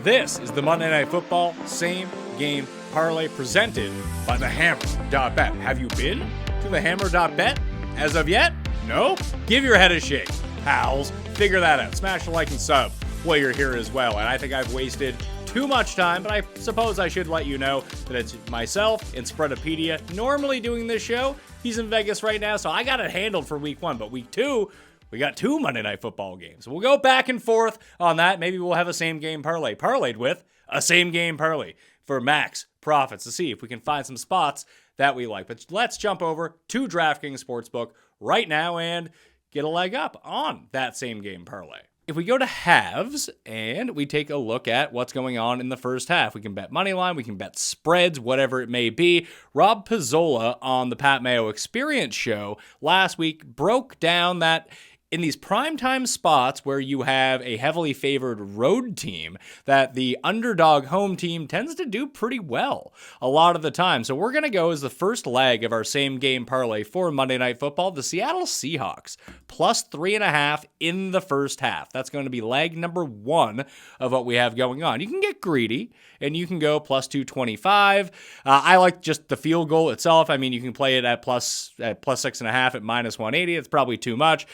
This is the Monday Night Football Same Game Parlay presented by the Hammer.bet. Have you been to the Hammer.bet as of yet? No? Give your head a shake, pals. Figure that out. Smash a like and sub while you're here as well. And I think I've wasted too much time, but I suppose I should let you know that it's myself and Spreadopedia normally doing this show. He's in Vegas right now, so I got it handled for week one. But week two, we got two Monday Night Football games. We'll go back and forth on that. Maybe we'll have a same-game parlay parlayed with a same-game parlay for max profits to see if we can find some spots that we like. But let's jump over to DraftKings Sportsbook right now and get a leg up on that same-game parlay. If we go to halves and we take a look at what's going on in the first half, we can bet money line, we can bet spreads, whatever it may be. Rob Pizzola on the Pat Mayo Experience show last week broke down that in these primetime spots where you have a heavily favored road team, that the underdog home team tends to do pretty well a lot of the time. So we're going to go as the first leg of our same game parlay for Monday Night Football, the Seattle Seahawks, plus 3.5 in the first half. That's going to be leg number one of what we have going on. You can get greedy and you can go plus 225. I like just the field goal itself. I mean, you can play it at plus 6.5 at minus 180. It's probably too much.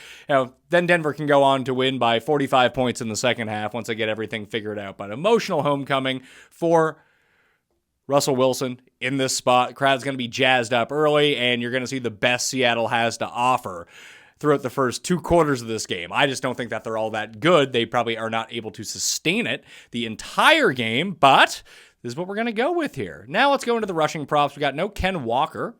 Then Denver can go on to win by 45 points in the second half once they get everything figured out. But emotional homecoming for Russell Wilson in this spot. Crowd's going to be jazzed up early, and you're going to see the best Seattle has to offer throughout the first two quarters of this game. I just don't think that they're all that good. They probably are not able to sustain it the entire game, but this is what we're going to go with here. Now let's go into the rushing props. We got no Ken Walker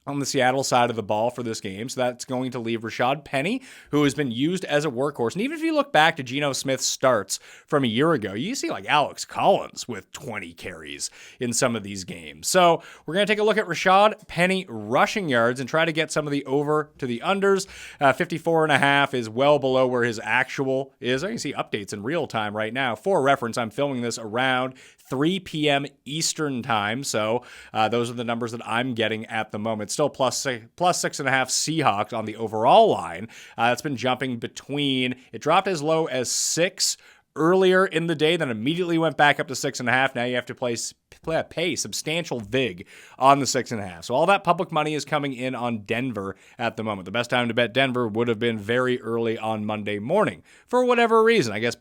on the Seattle side of the ball for this game. So that's going to leave Rashad Penny, who has been used as a workhorse. And even if you look back to Geno Smith's starts from a year ago, you see like Alex Collins with 20 carries in some of these games. So we're going to take a look at Rashad Penny rushing yards and try to get some of the over to the unders. 54.5 is well below where his actual is. I can see updates in real time right now. For reference, I'm filming this around 3 p.m. Eastern time. So those are the numbers that I'm getting at the moment. Still plus 6.5 Seahawks on the overall line. It's been jumping between, it dropped as low as 6 earlier in the day, then immediately went back up to 6.5. Now you have to pay substantial vig on the 6.5. So all that public money is coming in on Denver at the moment. The best time to bet Denver would have been very early on Monday morning for whatever reason. I guess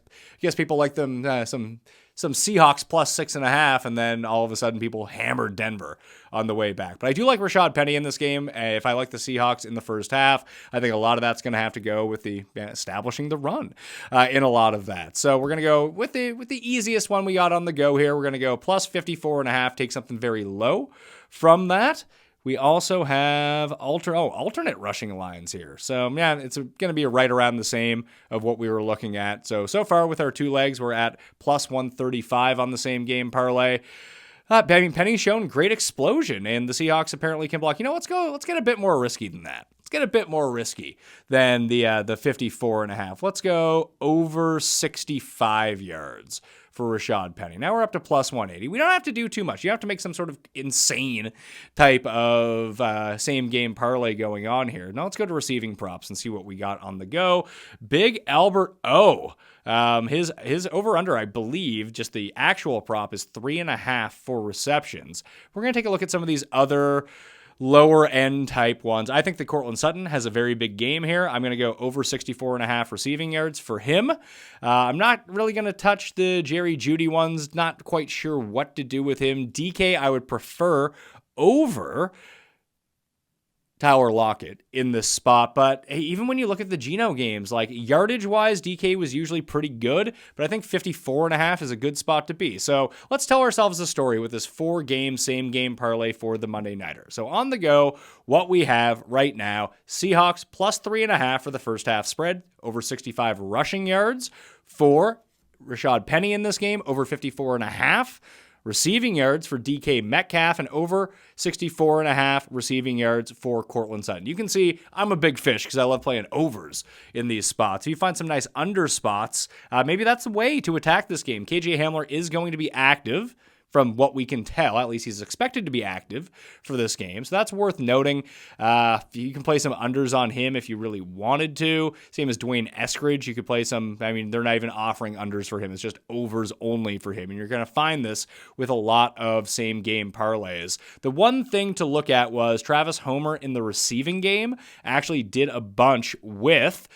people like them some Seahawks plus 6.5, and then all of a sudden people hammered Denver on the way back. But I do like Rashad Penny in this game. If I like the Seahawks in the first half, I think a lot of that's going to have to go with the establishing the run in a lot of that. So we're going to go with the easiest one we got on the go here. We're going to go plus 54.5, take something very low from that. We also have alternate rushing lines here. So, yeah, it's going to be right around the same of what we were looking at. So far with our two legs, we're at plus 135 on the same game parlay. Penny's shown great explosion, and the Seahawks apparently can block. Let's get a bit more risky than that. Let's get a bit more risky than the 54.5. Let's go over 65 yards for Rashad Penny. Now we're up to plus 180. We don't have to do too much. You have to make some sort of insane type of same-game parlay going on here. Now let's go to receiving props and see what we got on the go. Big Albert O. His over-under, I believe, just the actual prop is 3.5 for receptions. We're going to take a look at some of these other lower end type ones. I think the Courtland Sutton has a very big game here. I'm going to go over 64.5 receiving yards for him. I'm not really going to touch the Jerry Jeudy ones. Not quite sure what to do with him. DK, I would prefer over Tyler Lockett in this spot. But hey, even when you look at the Geno games, like yardage-wise, DK was usually pretty good, but I think 54.5 is a good spot to be. So let's tell ourselves a story with this 4-game, same-game parlay for the Monday Nighter. So on the go, what we have right now, Seahawks plus 3.5 for the first half spread, over 65 rushing yards for Rashad Penny in this game, over 54.5. Receiving yards for DK Metcalf and over 64.5 receiving yards for Courtland Sutton. You can see I'm a big fish because I love playing overs in these spots. If you find some nice under spots, maybe that's the way to attack this game. KJ Hamler is going to be active from what we can tell. At least he's expected to be active for this game, so that's worth noting. You can play some unders on him if you really wanted to. Same as Dwayne Eskridge, you could play some. I mean, they're not even offering unders for him. It's just overs only for him, and you're going to find this with a lot of same game parlays. The one thing to look at was Travis Homer in the receiving game actually did a bunch with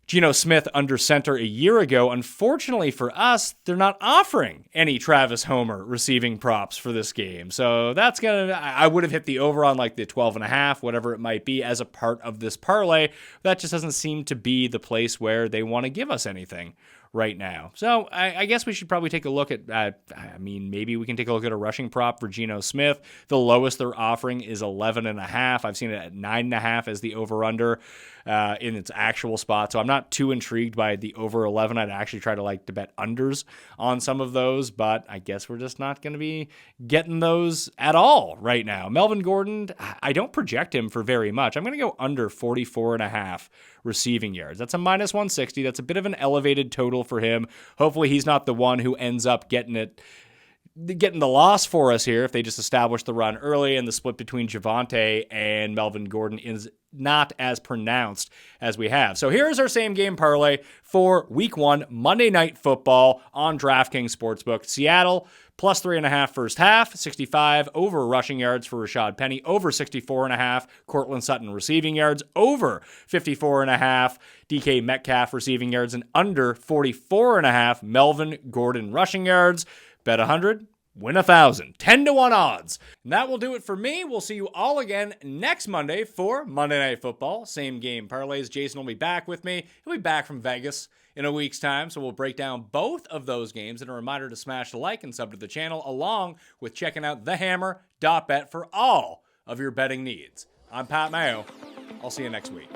Geno Smith under center a year ago. Unfortunately for us, they're not offering any Travis Homer receiving props for this game. So that's I would have hit the over on like the 12.5, whatever it might be, as a part of this parlay. That just doesn't seem to be the place where they want to give us anything right now. So I guess we should probably take a look at, maybe we can take a look at a rushing prop for Geno Smith. The lowest they're offering is 11.5. I've seen it at 9.5 as the over-under in its actual spot. So I'm not too intrigued by the over 11. I'd actually try to bet unders on some of those, but I guess we're just not going to be getting those at all right now. Melvin Gordon, I don't project him for very much. I'm going to go under 44.5 receiving yards. That's a minus 160. That's a bit of an elevated total for him. Hopefully he's not the one who ends up getting the loss for us here if they just establish the run early and the split between Javonte and Melvin Gordon is not as pronounced as we have. So here's our same game parlay for week 1, Monday Night Football on DraftKings Sportsbook. Seattle plus 3.5 first half, 65 over rushing yards for Rashad Penny, over 64.5 Cortland Sutton receiving yards, over 54.5 DK Metcalf receiving yards, and under 44.5 Melvin Gordon rushing yards. Bet 100, win 1,000. 10-1 odds. And that will do it for me. We'll see you all again next Monday for Monday Night Football. Same game parlays. Jason will be back with me. He'll be back from Vegas in a week's time, so we'll break down both of those games. And a reminder to smash the like and sub to the channel, along with checking out thehammer.bet for all of your betting needs. I'm Pat Mayo. I'll see you next week.